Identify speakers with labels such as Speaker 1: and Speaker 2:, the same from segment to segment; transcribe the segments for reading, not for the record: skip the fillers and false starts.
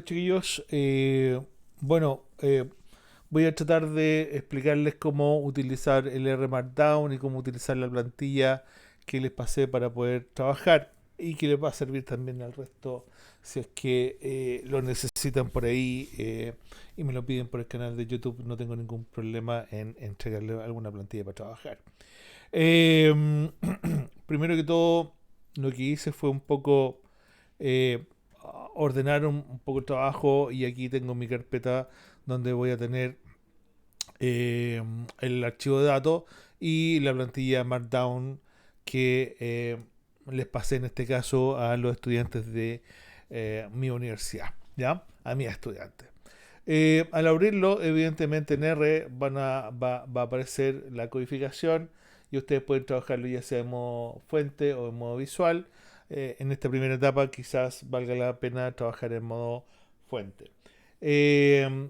Speaker 1: chiquillos. Voy a tratar de explicarles cómo utilizar el R Markdown y cómo utilizar la plantilla que les pasé para poder trabajar y que les va a servir también al resto si es que lo necesitan por ahí y me lo piden por el canal de YouTube. No tengo ningún problema en entregarles alguna plantilla para trabajar. Eh, Primero que todo, lo que hice fue un poco eh, ordenar un poco el trabajo y aquí tengo mi carpeta donde voy a tener eh, el archivo de datos y la plantilla Markdown que les pasé en este caso a los estudiantes de mi universidad, ¿ya? A mis estudiantes. Al abrirlo, evidentemente en R va a aparecer la codificación y ustedes pueden trabajarlo ya sea en modo fuente o en modo visual. En esta primera etapa quizás valga la pena trabajar en modo fuente. Eh,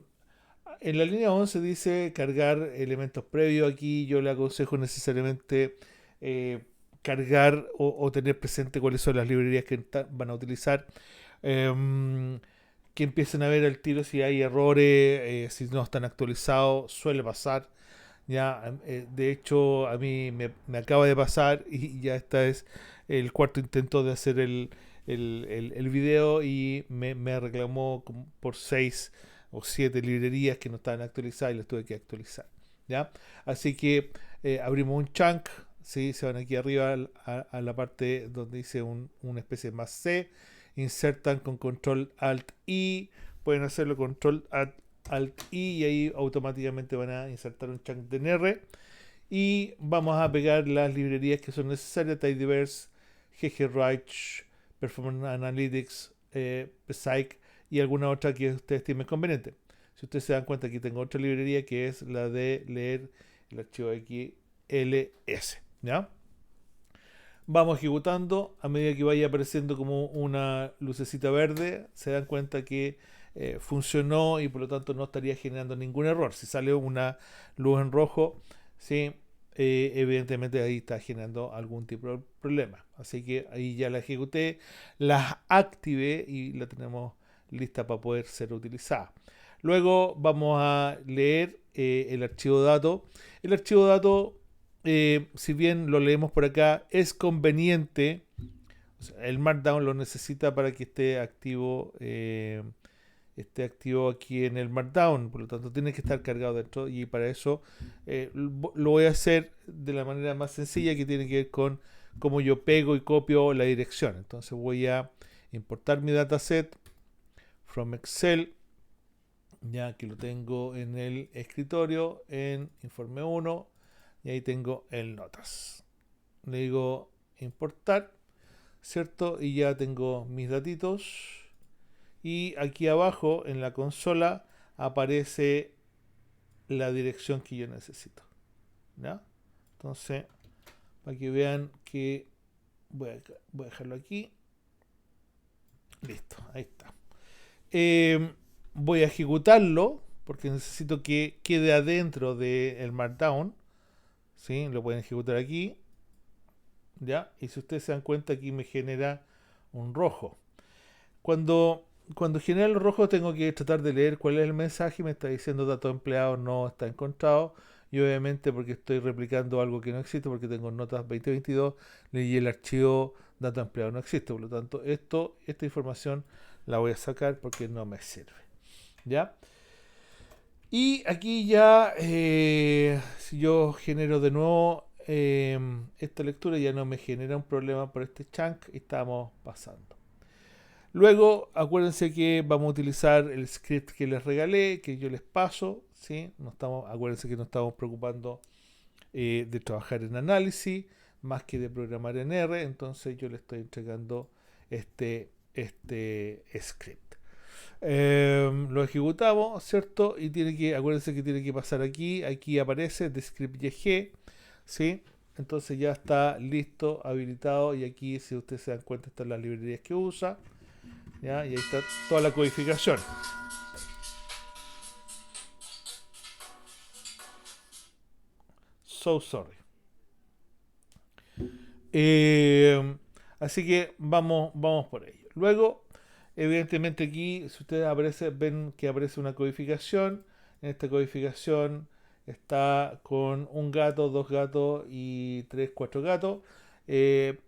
Speaker 1: en la línea 11 dice cargar elementos previos. Aquí yo le aconsejo necesariamente eh, cargar o tener presente cuáles son las librerías que van a utilizar. Em, que empiecen a ver al tiro si hay errores, si no están actualizados, suele pasar. Ya, de hecho, a mí me acaba de pasar y ya esta es el cuarto intento de hacer el video y me reclamó por 6 o 7 librerías que no estaban actualizadas y las tuve que actualizar. ¿Ya? Así que abrimos un chunk, ¿sí? Se van aquí arriba a la parte donde dice una especie de más C, insertan con control alt I, pueden hacerlo control alt I y ahí automáticamente van a insertar un chunk de NR y vamos a pegar las librerías que son necesarias: Tidyverse, ggwrite, Performance Analytics, Psych y alguna otra que ustedes estimen conveniente. Si ustedes se dan cuenta, aquí tengo otra librería que es la de leer el archivo XLS, ¿ya? Vamos ejecutando a medida que vaya apareciendo como una lucecita verde, se dan cuenta que funcionó y por lo tanto no estaría generando ningún error. Si sale una luz en rojo, sí, evidentemente ahí está generando algún tipo de problema. Así que ahí ya la ejecuté, la activé y la tenemos lista para poder ser utilizada. Luego vamos a leer el archivo de datos. El archivo de datos, si bien lo leemos por acá, es conveniente. O sea, el Markdown lo necesita para que esté activo aquí en el Markdown, por lo tanto tiene que estar cargado dentro y para eso lo voy a hacer de la manera más sencilla, que tiene que ver con cómo yo pego y copio la dirección. Entonces voy a importar mi dataset from Excel, ya que lo tengo en el escritorio en informe 1 y ahí tengo el notas. Le digo importar, ¿cierto? Y ya tengo mis datitos. Y aquí abajo en la consola aparece la dirección que yo necesito, ¿ya? Entonces, para que vean que voy a dejarlo aquí. Listo, ahí está. Eh, Voy a ejecutarlo porque necesito que quede adentro del Markdown. ¿Sí? Lo pueden ejecutar aquí, ¿ya? Y si ustedes se dan cuenta, aquí me genera un rojo. Cuando genera el rojo, tengo que tratar de leer cuál es el mensaje. Me está diciendo dato empleado no está encontrado. Y obviamente, porque estoy replicando algo que no existe, porque tengo notas 2022, leí el archivo dato empleado no existe. Por lo tanto, esta información la voy a sacar porque no me sirve. ¿Ya? Y aquí ya, si yo genero de nuevo esta lectura, ya no me genera un problema por este chunk y estamos pasando. Luego, acuérdense que vamos a utilizar el script que les regalé, que yo les paso, ¿sí? Acuérdense que no estamos preocupando de trabajar en análisis, más que de programar en R, entonces yo les estoy entregando este script. Lo ejecutamos, ¿cierto? Y acuérdense que tiene que pasar aquí aparece the script YG, ¿sí? Entonces ya está listo, habilitado, y aquí, si ustedes se dan cuenta, están las librerías que usa. ¿Ya? Y ahí está toda la codificación. So sorry. Eh, Así que vamos por ello. Luego, Evidentemente aquí, si ustedes ven que aparece una codificación. En esta codificación está con un gato, dos gatos y tres, cuatro gatos. Eh,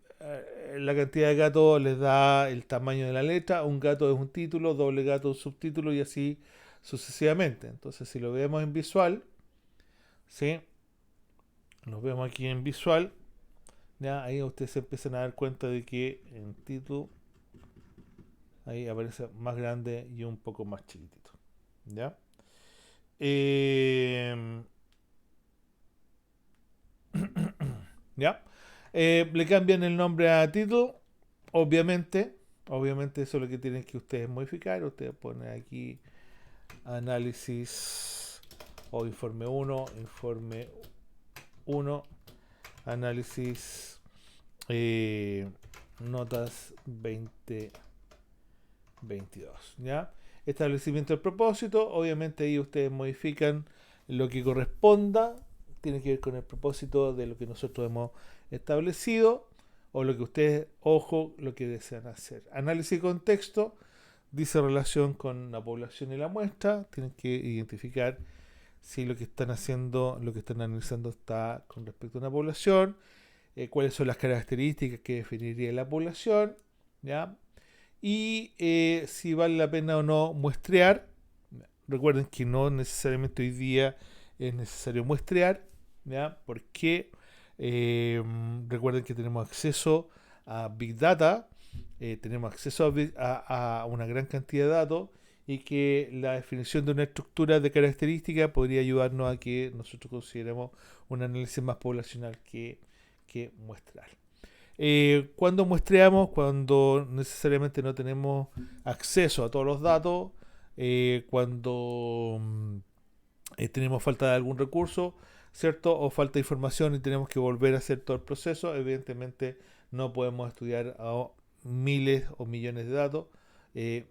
Speaker 1: la cantidad de gatos les da el tamaño de la letra. Un gato es un título, doble gato un subtítulo y así sucesivamente. Entonces, si lo vemos en visual, ¿sí? Nos vemos aquí en visual. ¿Ya? Ahí ustedes se empiezan a dar cuenta de que en título ahí aparece más grande y un poco más chiquitito. ¿Ya? Eh, ¿Ya? Le cambian el nombre a título, obviamente. Obviamente eso es lo que tienen que ustedes modificar. Ustedes ponen aquí análisis o informe 1, análisis notas 2022. ¿Ya? Establecimiento del propósito. Obviamente ahí ustedes modifican lo que corresponda. Tiene que ver con el propósito de lo que nosotros hemos establecido o lo que ustedes, ojo, lo que desean hacer. Análisis de contexto, dice relación con la población y la muestra. Tienen que identificar si lo que están haciendo, lo que están analizando está con respecto a una población, cuáles son las características que definiría la población, ¿ya? Y si vale la pena o no muestrear. Recuerden que no necesariamente hoy día es necesario muestrear, ¿ya? Porque recuerden que tenemos acceso a Big Data, tenemos acceso a una gran cantidad de datos y que la definición de una estructura de características podría ayudarnos a que nosotros consideremos un análisis más poblacional que muestral. Cuando muestreamos, cuando necesariamente no tenemos acceso a todos los datos, cuando tenemos falta de algún recurso, ¿cierto? O falta de información y tenemos que volver a hacer todo el proceso, evidentemente no podemos estudiar a miles o millones de datos, eh,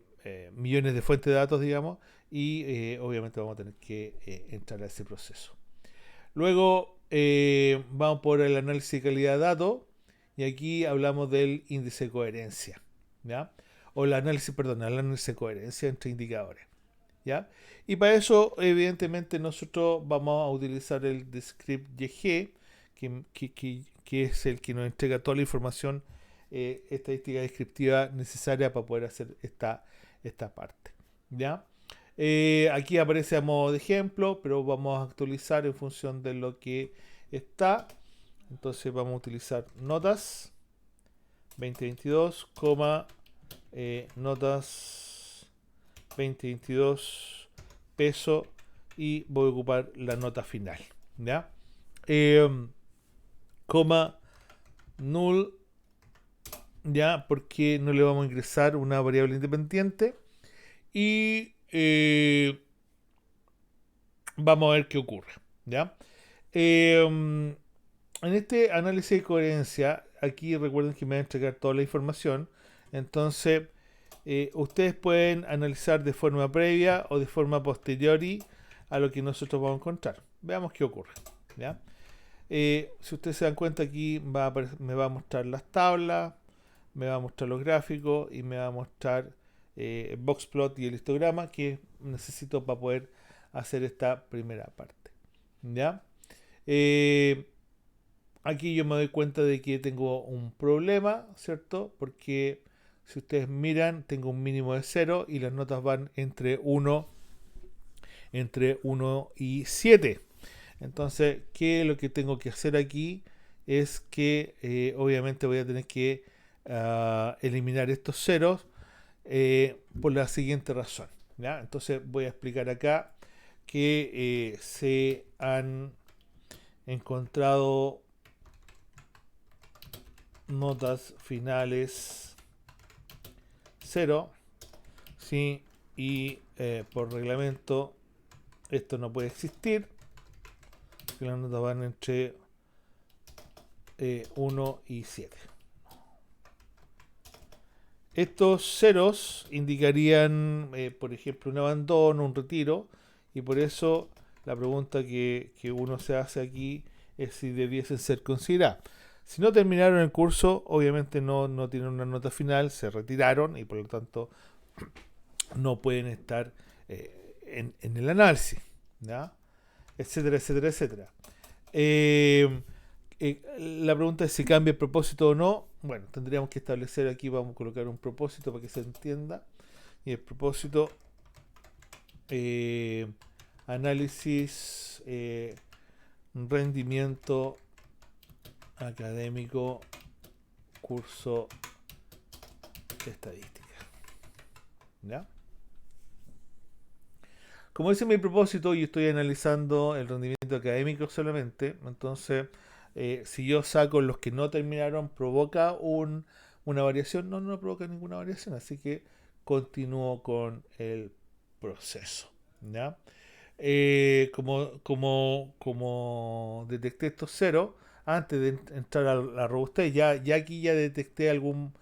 Speaker 1: millones de fuentes de datos, digamos, y obviamente vamos a tener que entrar a ese proceso. Luego vamos por el análisis de calidad de datos y aquí hablamos del índice de coherencia, ¿ya? O el análisis de coherencia entre indicadores, ¿ya? Y para eso, evidentemente, nosotros vamos a utilizar el DescriptYG, que es el que nos entrega toda la información estadística descriptiva necesaria para poder hacer esta parte, ¿ya? Aquí aparece a modo de ejemplo, pero vamos a actualizar en función de lo que está. Entonces vamos a utilizar notas 2022, notas 2022 peso y voy a ocupar la nota final, ¿ya? Coma null, ¿ya? Porque no le vamos a ingresar una variable independiente y vamos a ver qué ocurre, ¿ya? En este análisis de coherencia, aquí recuerden que me va a entregar toda la información. Entonces, ustedes pueden analizar de forma previa o de forma posteriori a lo que nosotros vamos a encontrar. Veamos qué ocurre, ¿ya? Si ustedes se dan cuenta, aquí me va a mostrar las tablas, me va a mostrar los gráficos y me va a mostrar el boxplot y el histograma que necesito para poder hacer esta primera parte, ¿ya? Aquí yo me doy cuenta de que tengo un problema, ¿cierto? Porque si ustedes miran, tengo un mínimo de 0 y las notas van entre 1 y 7. Entonces, ¿qué es lo que tengo que hacer aquí? Es que obviamente voy a tener que eliminar estos ceros por la siguiente razón, ¿ya? Entonces voy a explicar acá que se han encontrado notas finales 0, ¿sí? Y por reglamento esto no puede existir, que las notas van entre 1 y 7. Estos ceros indicarían, por ejemplo, un abandono, un retiro, y por eso la pregunta que uno se hace aquí es si debiesen ser consideradas. Si no terminaron el curso, obviamente no tienen una nota final, se retiraron y por lo tanto no pueden estar en el análisis, ¿ya? Etcétera, etcétera, etcétera. La pregunta es si cambia el propósito o no. Bueno, tendríamos que establecer aquí, vamos a colocar un propósito para que se entienda. Y el propósito, análisis, rendimiento académico, curso de estadística. ¿Ya? Como dice mi propósito, yo estoy analizando el rendimiento académico solamente, entonces si yo saco los que no terminaron, ¿provoca una variación? No, no provoca ninguna variación, así que continúo con el proceso. ¿Ya? Como detecté estos ceros, antes de entrar a la robustez, ya aquí ya detecté algún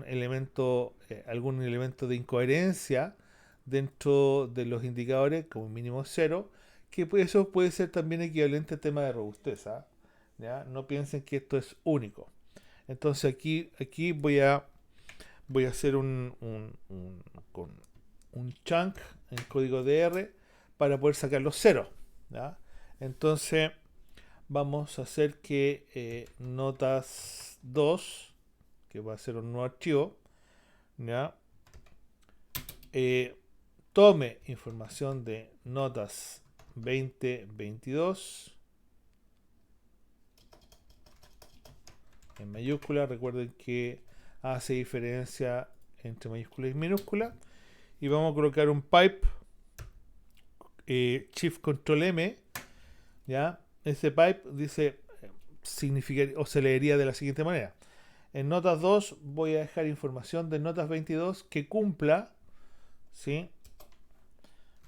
Speaker 1: elemento de incoherencia dentro de los indicadores, como mínimo cero, que eso puede ser también equivalente al tema de robustez. ¿Ya? No piensen que esto es único. Entonces aquí voy a hacer con un chunk en código de R para poder sacar los ceros. ¿Ya? Entonces vamos a hacer que notas 2, que va a ser un nuevo archivo, ¿ya? Tome información de notas 2022 en mayúscula. Recuerden que hace diferencia entre mayúscula y minúscula. Y vamos a colocar un pipe, Shift Control M, ¿ya? Ese pipe dice, significa, o se leería de la siguiente manera: en notas 2 voy a dejar información de notas 22 que cumpla, ¿sí?,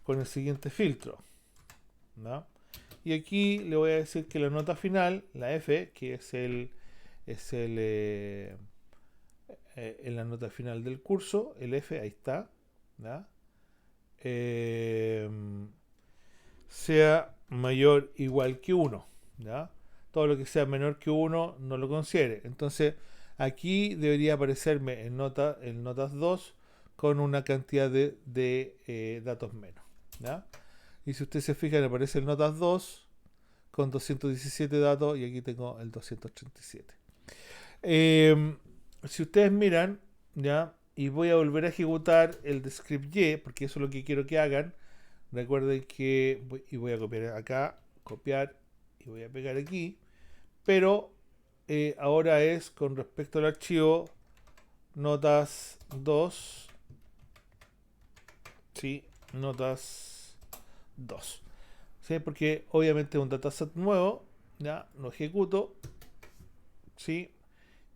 Speaker 1: con el siguiente filtro, ¿no? Y aquí le voy a decir que la nota final, la F, que es en la nota final del curso, el F, ahí está, ¿no? Sea mayor o igual que 1, ¿ya? Todo lo que sea menor que 1 no lo considere. Entonces aquí debería aparecerme en notas 2 con una cantidad de datos menos, ¿ya? Y si usted se fija, aparece en notas 2 con 217 datos y aquí tengo el 237. Si ustedes miran, ¿ya? Y voy a volver a ejecutar el de script Y, porque eso es lo que quiero que hagan. Recuerden que voy a copiar acá, copiar y voy a pegar aquí. Pero ahora es con respecto al archivo notas 2. Sí, notas 2. ¿Sí? Porque obviamente es un dataset nuevo, ya lo ejecuto, ¿sí?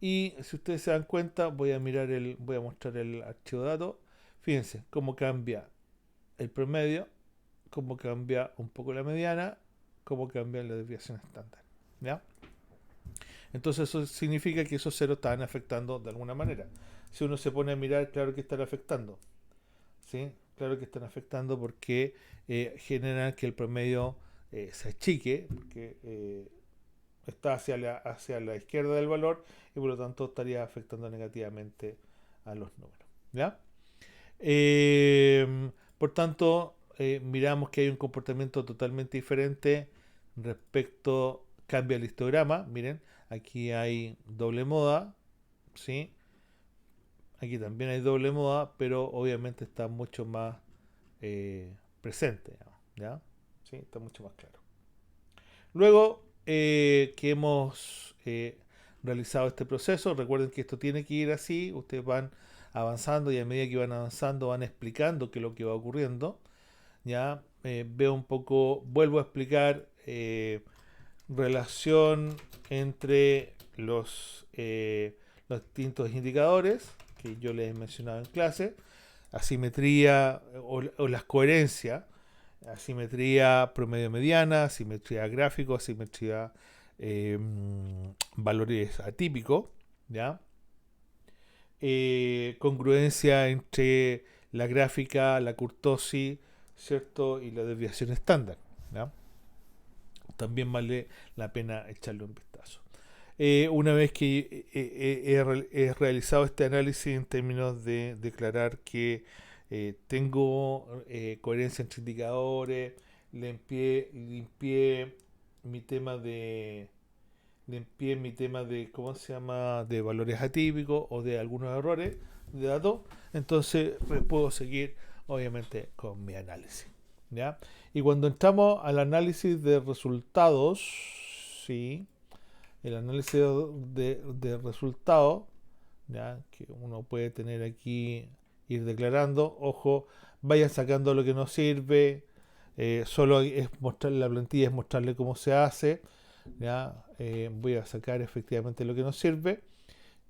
Speaker 1: Y si ustedes se dan cuenta, voy a mostrar el archivo de datos. Fíjense cómo cambia el promedio, cómo cambia un poco la mediana, cómo cambia la desviación estándar, ¿ya? Entonces eso significa que esos ceros están afectando de alguna manera. Si uno se pone a mirar, claro que están afectando, ¿sí? Claro que están afectando porque generan que el promedio se achique, porque está hacia la izquierda del valor y por lo tanto estaría afectando negativamente a los números, ¿ya? Por tanto, miramos que hay un comportamiento totalmente diferente respecto, cambia el histograma, miren, aquí hay doble moda, ¿sí? Aquí también hay doble moda, pero obviamente está mucho más presente, ¿ya? ¿Sí? Está mucho más claro. Luego que hemos realizado este proceso, recuerden que esto tiene que ir así, ustedes van avanzando y a medida que van avanzando van explicando qué es lo que va ocurriendo. Ya veo un poco, vuelvo a explicar relación entre los distintos indicadores que yo les he mencionado en clase, asimetría o las coherencias, asimetría promedio mediana, asimetría gráfico, asimetría eh, valores atípicos, ¿ya? Congruencia entre la gráfica, la kurtosis, ¿cierto? Y la desviación estándar, ¿ya? También vale la pena echarle un vistazo. Una vez que he realizado este análisis en términos de declarar que tengo coherencia entre indicadores, limpié mi tema de ¿cómo se llama?, de valores atípicos o de algunos errores de datos, entonces pues, puedo seguir obviamente con mi análisis, ¿ya? Y cuando entramos al análisis de resultados, sí, el análisis de resultados, ¿ya?, que uno puede tener aquí, ir declarando, ojo, vayan sacando lo que no sirve, solo es mostrarle la plantilla, es mostrarle cómo se hace, ¿ya? Voy a sacar efectivamente lo que nos sirve,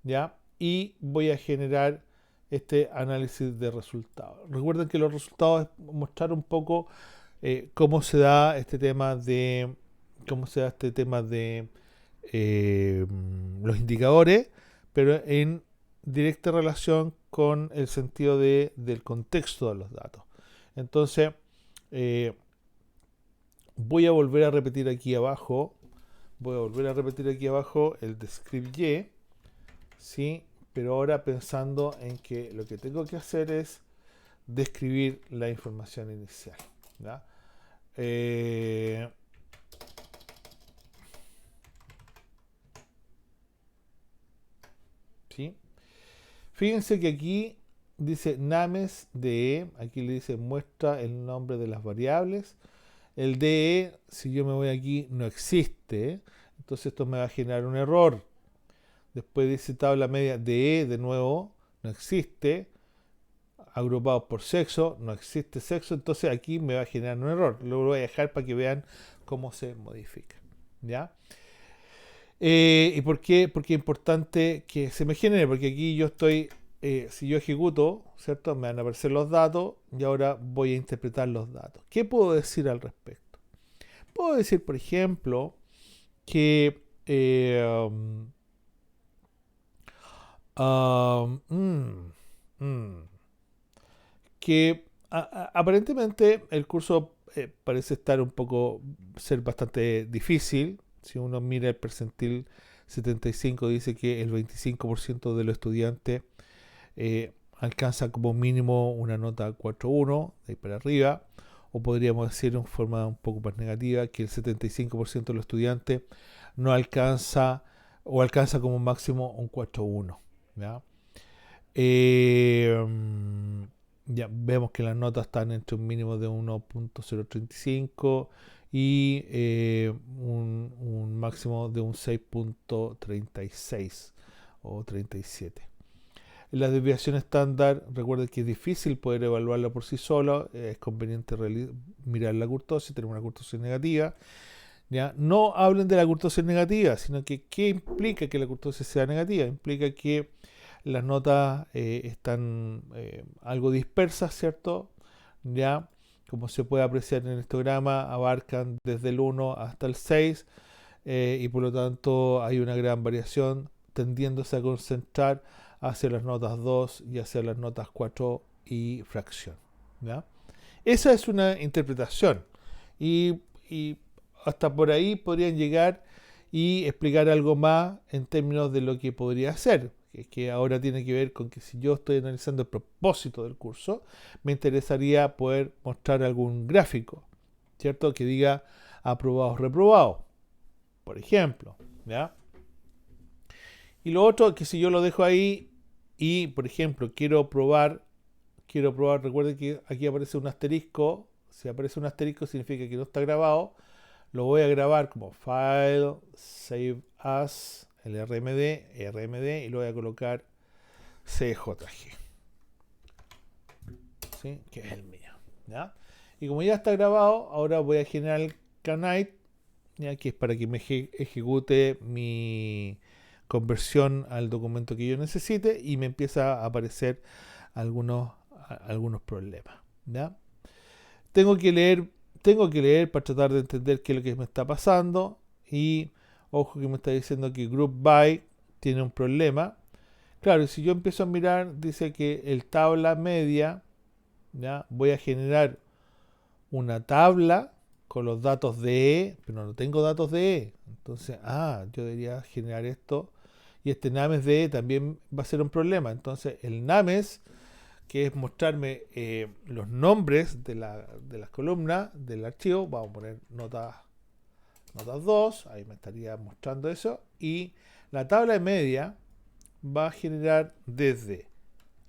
Speaker 1: ¿ya? Y voy a generar este análisis de resultados. Recuerden que los resultados es mostrar un poco cómo se da este tema de eh, los indicadores, pero en directa relación con el sentido del contexto de los datos. Entonces, eh, voy a volver a repetir aquí abajo el descript-y, ¿sí? Pero ahora pensando en que lo que tengo que hacer es describir la información inicial, ¿ya? ¿Sí? Fíjense que aquí dice names de, aquí le dice muestra el nombre de las variables. El DE, si yo me voy aquí, no existe. Entonces esto me va a generar un error. Después dice tabla media DE, de nuevo, no existe. Agrupados por sexo, no existe sexo. Entonces aquí me va a generar un error. Lo voy a dejar para que vean cómo se modifica, ¿ya? ¿Y por qué? Porque es importante que se me genere, porque aquí yo estoy, si yo ejecuto, ¿cierto? Me van a aparecer los datos y ahora voy a interpretar los datos. ¿Qué puedo decir al respecto? Puedo decir, por ejemplo, que um, mm, mm, aparentemente el curso parece estar ser bastante difícil. Si uno mira el percentil 75, dice que el 25% de los estudiantes alcanza como mínimo una nota 4.1, de ahí para arriba. O podríamos decir en forma un poco más negativa que el 75% de los estudiantes no alcanza o alcanza como máximo un 4.1, ¿ya? Eh, ya vemos que las notas están entre un mínimo de 1.035 y un máximo de un 6.36 o 37. La desviación estándar, recuerden que es difícil poder evaluarla por sí solo, es conveniente mirar la kurtosis, tenemos una kurtosis negativa. ¿Ya? No hablen de la kurtosis negativa, sino que ¿qué implica que la kurtosis sea negativa? Implica que las notas están algo dispersas, ¿cierto? Ya, como se puede apreciar en el histograma, abarcan desde el 1 hasta el 6 y por lo tanto hay una gran variación tendiéndose a concentrar hacia las notas 2 y hacia las notas 4 y fracción, ¿ya? Esa es una interpretación y hasta por ahí podrían llegar y explicar algo más en términos de lo que podría ser, que ahora tiene que ver con que si yo estoy analizando el propósito del curso, me interesaría poder mostrar algún gráfico, ¿cierto? Que diga aprobados, reprobados, por ejemplo, ¿ya? Y lo otro, que si yo lo dejo ahí y, por ejemplo, quiero probar, recuerden que aquí aparece un asterisco. Si aparece un asterisco significa que no está grabado. Lo voy a grabar como File, Save As, el RMD, y lo voy a colocar CJG, ¿sí? Que es el mío, ¿ya? Y como ya está grabado, ahora voy a generar el Canite, ¿ya? Que es para que me ejecute mi conversión al documento que yo necesite y me empieza a aparecer algunos problemas, ¿ya? Tengo que leer para tratar de entender qué es lo que me está pasando. Y ojo que me está diciendo que Group By tiene un problema. Claro, si yo empiezo a mirar, dice que el tabla media, ¿ya? Voy a generar una tabla con los datos de E, pero no tengo datos de E. Entonces, yo debería generar esto. Y este names de E también va a ser un problema. Entonces, el names, que es mostrarme los nombres de las columnas del archivo, vamos a poner notas 2, ahí me estaría mostrando eso. Y la tabla de media va a generar desde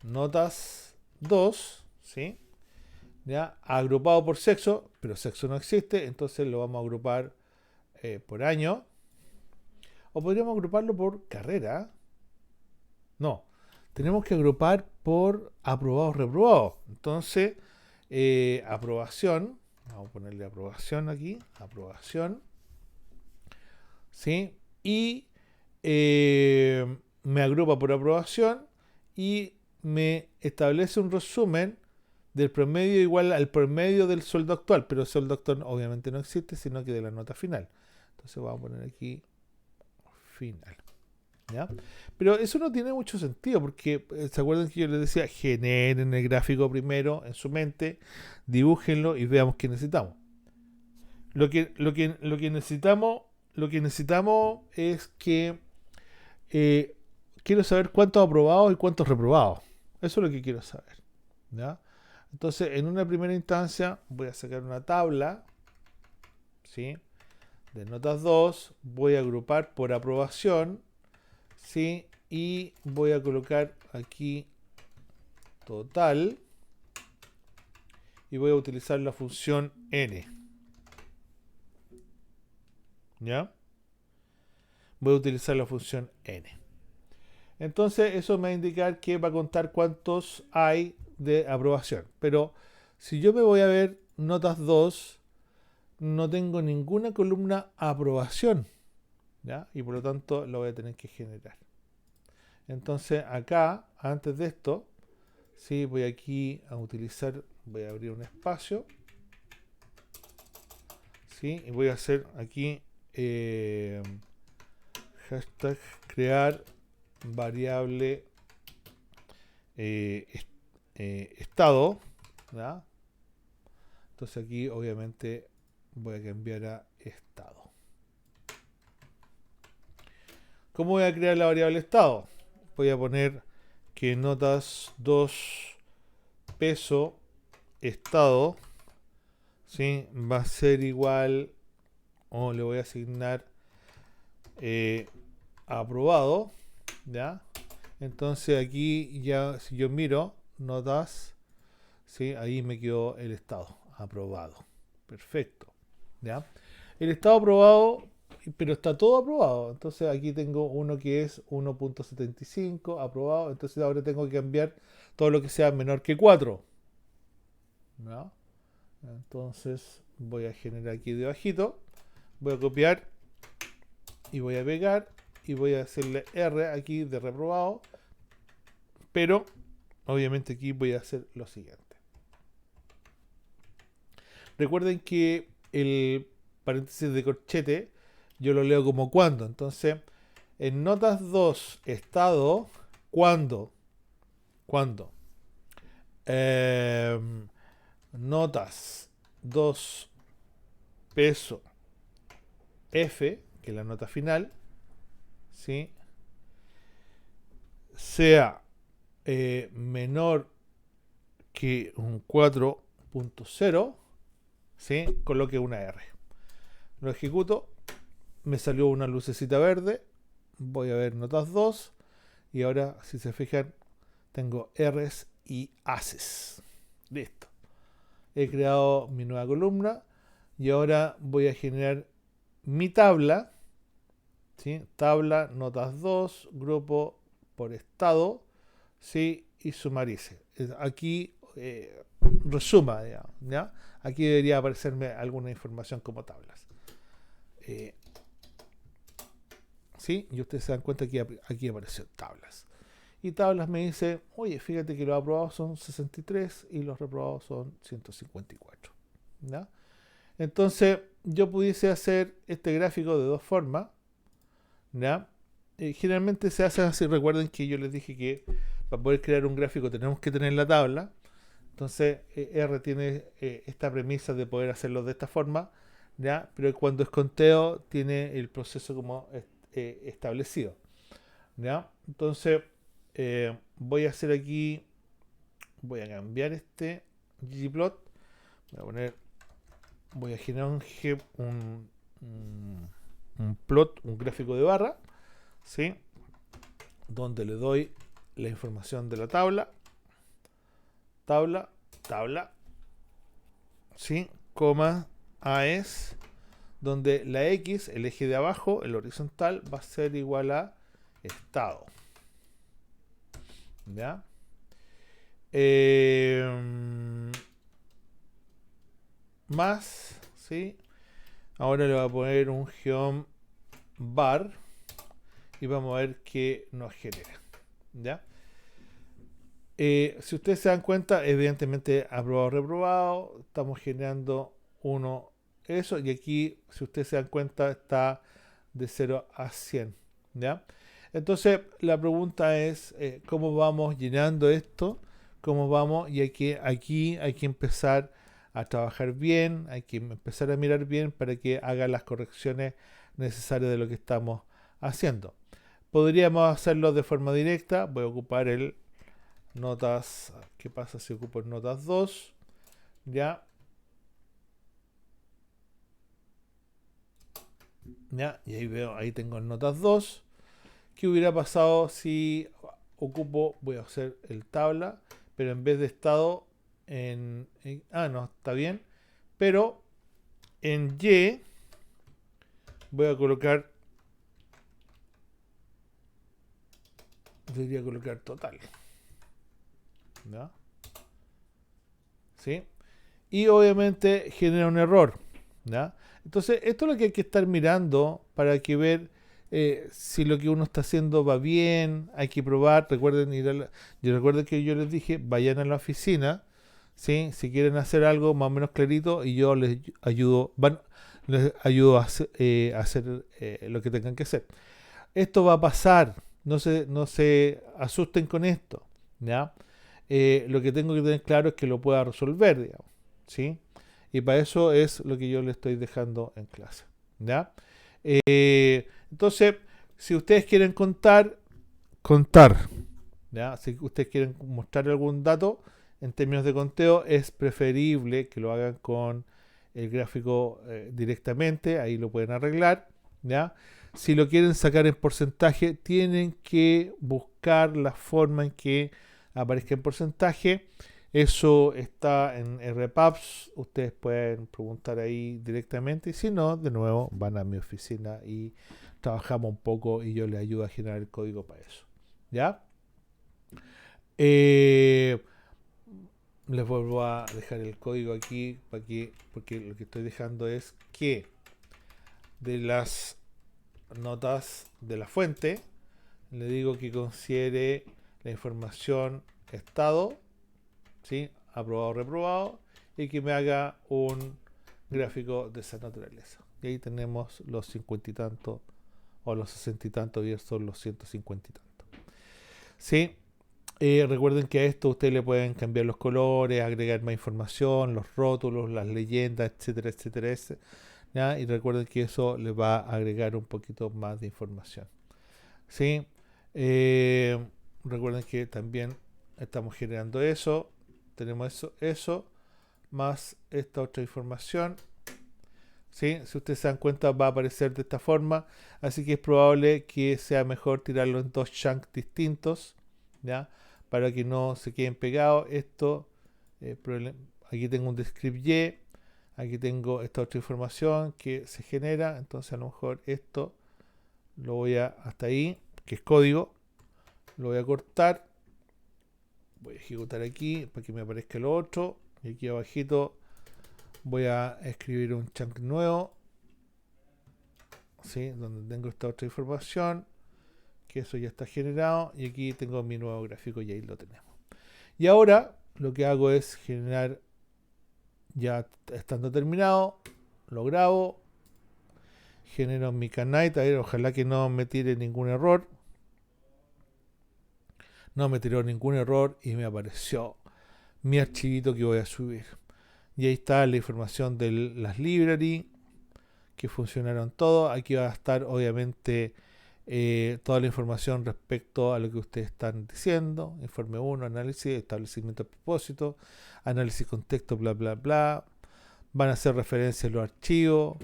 Speaker 1: notas 2, ¿sí? ¿Ya? Agrupado por sexo, pero sexo no existe, entonces lo vamos a agrupar por año. O podríamos agruparlo por carrera. No, tenemos que agrupar por aprobados, reprobados. Entonces, aprobación, vamos a ponerle aprobación aquí, aprobación, ¿sí? Y me agrupa por aprobación y me establece un resumen del promedio igual al promedio del sueldo actual, pero el sueldo actual obviamente no existe, sino que de la nota final. Entonces vamos a poner aquí final. ¿Ya? Pero eso no tiene mucho sentido, porque ¿se acuerdan que yo les decía? Generen el gráfico primero en su mente, dibújenlo y veamos qué necesitamos. Lo que necesitamos es que quiero saber cuántos aprobados y cuántos reprobados. Eso es lo que quiero saber. ¿Ya? Entonces, en una primera instancia, voy a sacar una tabla, ¿sí? De notas 2, voy a agrupar por aprobación, ¿sí? Y voy a colocar aquí total y voy a utilizar la función n. ¿Ya? Voy a utilizar la función n. Entonces, eso me va a indicar que va a contar cuántos hay de aprobación. Pero si yo me voy a ver notas 2, no tengo ninguna columna aprobación, ¿ya? Y por lo tanto lo voy a tener que generar. Entonces acá, antes de esto, ¿sí? Voy aquí a utilizar, voy a abrir un espacio, ¿sí? Y voy a hacer aquí hashtag crear variable estado, ¿ya? Entonces aquí obviamente voy a cambiar a estado. ¿Cómo voy a crear la variable estado? Voy a poner que notas 2 peso estado, ¿sí? Va a ser igual, o le voy a asignar aprobado, ¿ya? Entonces aquí ya, si yo miro notas, ¿sí? Ahí me quedó el estado aprobado. Perfecto, ¿ya? El estado aprobado, pero está todo aprobado. Entonces aquí tengo uno que es 1.75 aprobado. Entonces ahora tengo que cambiar todo lo que sea menor que 4, ¿no? Entonces voy a generar aquí debajito, voy a copiar y voy a pegar y voy a hacerle R aquí de reprobado, pero obviamente aquí voy a hacer lo siguiente. Recuerden que el paréntesis de corchete yo lo leo como cuando. Entonces, en notas 2, estado, cuando. Notas 2, peso, F, que es la nota final, ¿sí? Sea menor que un 4.0, ¿sí? Coloque una R. Lo ejecuto, me salió una lucecita verde, voy a ver notas 2 y ahora, si se fijan, tengo R's y A's. Listo. He creado mi nueva columna y ahora voy a generar mi tabla, ¿sí? Tabla, notas 2, grupo por estado, ¿sí? Y sumarice. Aquí resuma, digamos, ¿ya? Aquí debería aparecerme alguna información como tablas. ¿Sí? Y ustedes se dan cuenta que aquí apareció tablas. Y tablas me dice, oye, fíjate que los aprobados son 63 y los reprobados son 154. ¿Ya? Entonces, yo pudiese hacer este gráfico de dos formas. ¿Ya? Generalmente se hace así. Recuerden que yo les dije que para poder crear un gráfico tenemos que tener la tabla. Entonces, R tiene esta premisa de poder hacerlo de esta forma. ¿ya? Pero cuando es conteo tiene el proceso como establecido, ¿ya? Entonces voy a hacer aquí, voy a cambiar este ggplot, voy a poner, voy a generar un plot, un gráfico de barra, ¿sí? Donde le doy la información de la tabla, tabla, tabla, ¿sí? Coma AES, donde la X, el eje de abajo, el horizontal, va a ser igual a estado. ¿Ya? Más, ¿sí? Ahora le voy a poner un geom bar y vamos a ver qué nos genera. ¿Ya? Si ustedes se dan cuenta, evidentemente aprobado, reprobado, estamos generando uno eso, y aquí, si ustedes se dan cuenta, está de 0 a 100, ¿ya? Entonces, la pregunta es, ¿cómo vamos llenando esto? ¿Cómo vamos? Y aquí hay que empezar a trabajar bien, hay que empezar a mirar bien para que haga las correcciones necesarias de lo que estamos haciendo. Podríamos hacerlo de forma directa, voy a ocupar el notas, ¿qué pasa si ocupo el notas 2? Ya, ya, y ahí veo, ahí tengo el notas 2. ¿Qué hubiera pasado si ocupo, voy a hacer el tabla, pero en vez de estado no, está bien, pero en Y voy a colocar, debería colocar total, ¿ya? ¿Sí? Y obviamente genera un error, ¿ya? Entonces, esto es lo que hay que estar mirando para que ver si lo que uno está haciendo va bien, hay que probar. Recuerden recuerden que yo les dije, vayan a la oficina, ¿sí? Si quieren hacer algo más o menos clarito y yo les ayudo, les ayudo a hacer lo que tengan que hacer. Esto va a pasar, no se asusten con esto, ¿ya? Lo que tengo que tener claro es que lo pueda resolver, digamos, ¿sí? Y para eso es lo que yo le estoy dejando en clase, ¿ya? Entonces, si ustedes quieren contar, ¿ya? Si ustedes quieren mostrar algún dato en términos de conteo, es preferible que lo hagan con el gráfico directamente, ahí lo pueden arreglar, ¿ya? Si lo quieren sacar en porcentaje, tienen que buscar la forma en que aparezca en porcentaje. Eso está en RPAPS, ustedes pueden preguntar ahí directamente, y si no, de nuevo van a mi oficina y trabajamos un poco y yo les ayudo a generar el código para eso. ¿Ya? Eh, Les vuelvo a dejar el código aquí porque lo que estoy dejando es que de las notas de la fuente le digo que considere la información estado, ¿sí? Aprobado o reprobado, y que me haga un gráfico de esa naturaleza. Y ahí tenemos los 50 y tantos o los 60 y tantos versus los 150 y tantos. ¿Sí? Recuerden que a esto ustedes le pueden cambiar los colores, agregar más información, los rótulos, las leyendas, etcétera, etcétera, etcétera. ¿Ya? Y recuerden que eso les va a agregar un poquito más de información. ¿Sí? Eh, Recuerden que también estamos generando eso. Tenemos eso más esta otra información. ¿Sí? Si ustedes se dan cuenta, va a aparecer de esta forma. Así que es probable que sea mejor tirarlo en dos chunks distintos, ¿ya? Para que no se queden pegados. Aquí tengo un script Y. Aquí tengo esta otra información que se genera. Entonces a lo mejor esto lo voy a hasta ahí, que es código. Lo voy a cortar. Voy a ejecutar aquí para que me aparezca lo otro. Y aquí abajito voy a escribir un chunk nuevo, ¿sí? Donde tengo esta otra información, que eso ya está generado, y aquí tengo mi nuevo gráfico y ahí lo tenemos. Y ahora lo que hago es generar, ya estando terminado, lo grabo, genero mi canite, a ver, ojalá que no me tire ningún error. No me tiró ningún error y me apareció mi archivito que voy a subir. Y ahí está la información de las library, que funcionaron todos. Aquí va a estar obviamente toda la información respecto a lo que ustedes están diciendo. Informe 1, análisis, establecimiento de propósito, análisis contexto, bla, bla, bla. Van a hacer referencia a los archivos.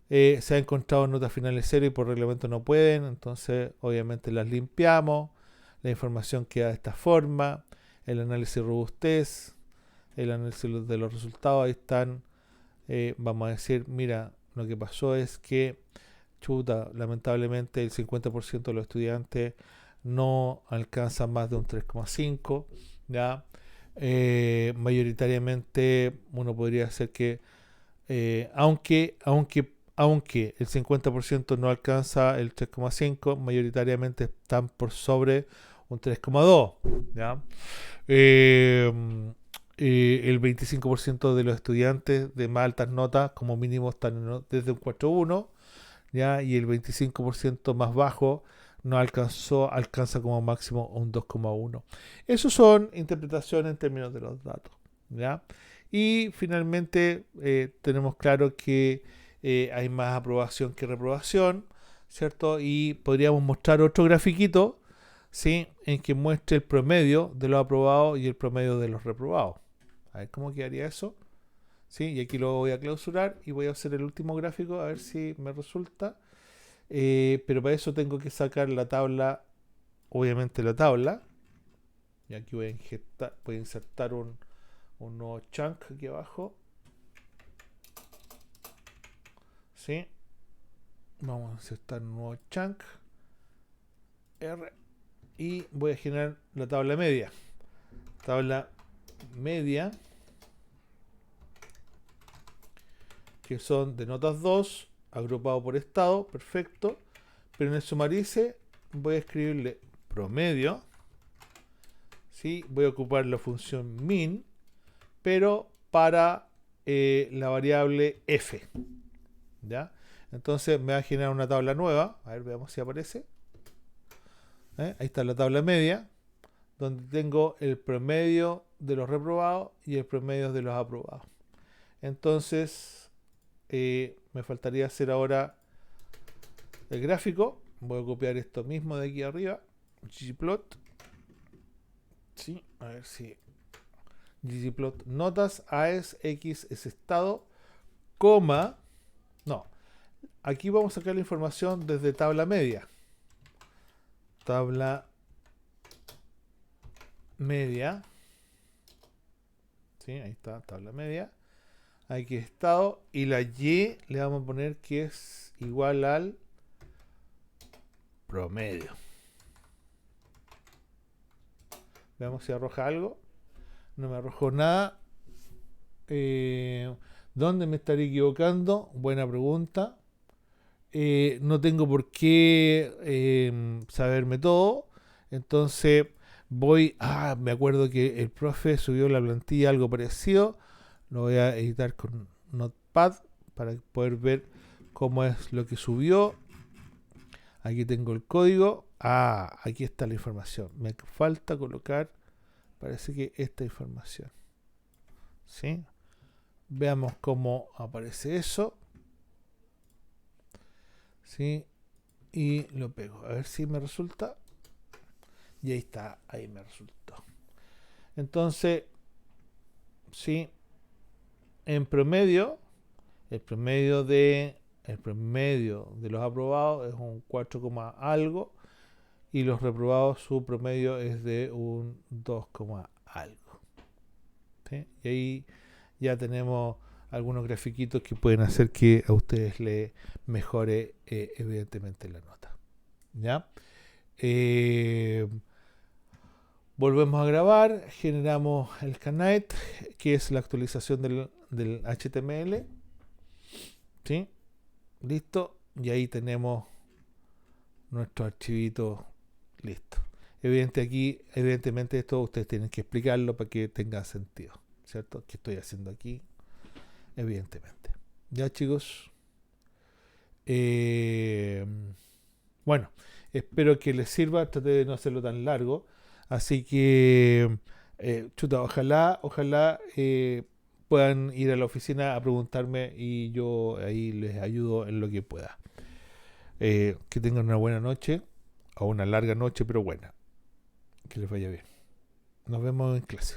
Speaker 1: Se ha encontrado notas finales cero y por reglamento no pueden, entonces obviamente las limpiamos. La información queda de esta forma. El análisis robustez, el análisis de los resultados, ahí están. Vamos a decir, mira, lo que pasó es que, chuta, lamentablemente el 50% de los estudiantes no alcanzan más de un 3,5, ¿ya? Mayoritariamente uno podría hacer que, aunque el 50% no alcanza el 3,5, mayoritariamente están por sobre un 3,2, ¿ya? El 25% de los estudiantes de más altas notas, como mínimo, están desde un 4,1, ¿ya? Y el 25% más bajo no alcanza como máximo un 2,1. Esas son interpretaciones en términos de los datos, ¿ya? Y finalmente tenemos claro que hay más aprobación que reprobación, ¿cierto? Y podríamos mostrar otro grafiquito, ¿sí? En que muestre el promedio de los aprobados y el promedio de los reprobados. A ver cómo quedaría eso. ¿Sí? Y aquí lo voy a clausurar y voy a hacer el último gráfico a ver si me resulta. Pero para eso tengo que sacar la tabla, obviamente la tabla. Y aquí voy a insertar un nuevo chunk aquí abajo. ¿Sí? Vamos a insertar un nuevo chunk. R. Y voy a generar la tabla media. Tabla media, que son de notas 2, agrupado por estado, perfecto. Pero en el sumarice voy a escribirle promedio. ¿Sí? Voy a ocupar la función min, pero para la variable f. ¿Ya? Entonces me va a generar una tabla nueva. A ver, veamos si aparece. Ahí está la tabla media, donde tengo el promedio de los reprobados y el promedio de los aprobados. Entonces, me faltaría hacer ahora el gráfico. Voy a copiar esto mismo de aquí arriba. ggplot. Sí, a ver si. ggplot notas AES X es estado, coma. No. Aquí vamos a sacar la información desde tabla media. Tabla media. Sí, ahí está, tabla media. Aquí estado. Y la Y le vamos a poner que es igual al promedio. Veamos si arroja algo. No me arrojó nada. ¿Dónde me estaré equivocando? Buena pregunta. No tengo por qué saberme todo. Entonces me acuerdo que el profe subió la plantilla algo parecido. Lo voy a editar con Notepad para poder ver cómo es lo que subió. Aquí tengo el código. Aquí está la información. Me falta colocar, parece que esta información. ¿Sí? Veamos cómo aparece eso. ¿Sí? Y lo pego. A ver si me resulta. Y ahí está. Ahí me resultó. Entonces, ¿sí? En promedio, el promedio de los aprobados es un 4, algo. Y los reprobados, su promedio es de un 2, algo. ¿Sí? Y ahí ya tenemos algunos grafiquitos que pueden hacer que a ustedes les mejore evidentemente la nota. ¿Ya? Volvemos a grabar, generamos el Knight, que es la actualización del HTML. ¿Sí? Listo. Y ahí tenemos nuestro archivito listo. Evidentemente esto ustedes tienen que explicarlo para que tenga sentido, ¿cierto? ¿Qué estoy haciendo aquí? Evidentemente. Ya, chicos. Bueno, espero que les sirva. Traté de no hacerlo tan largo. Así que, ojalá puedan ir a la oficina a preguntarme y yo ahí les ayudo en lo que pueda. Que tengan una buena noche, o una larga noche, pero buena. Que les vaya bien. Nos vemos en clase.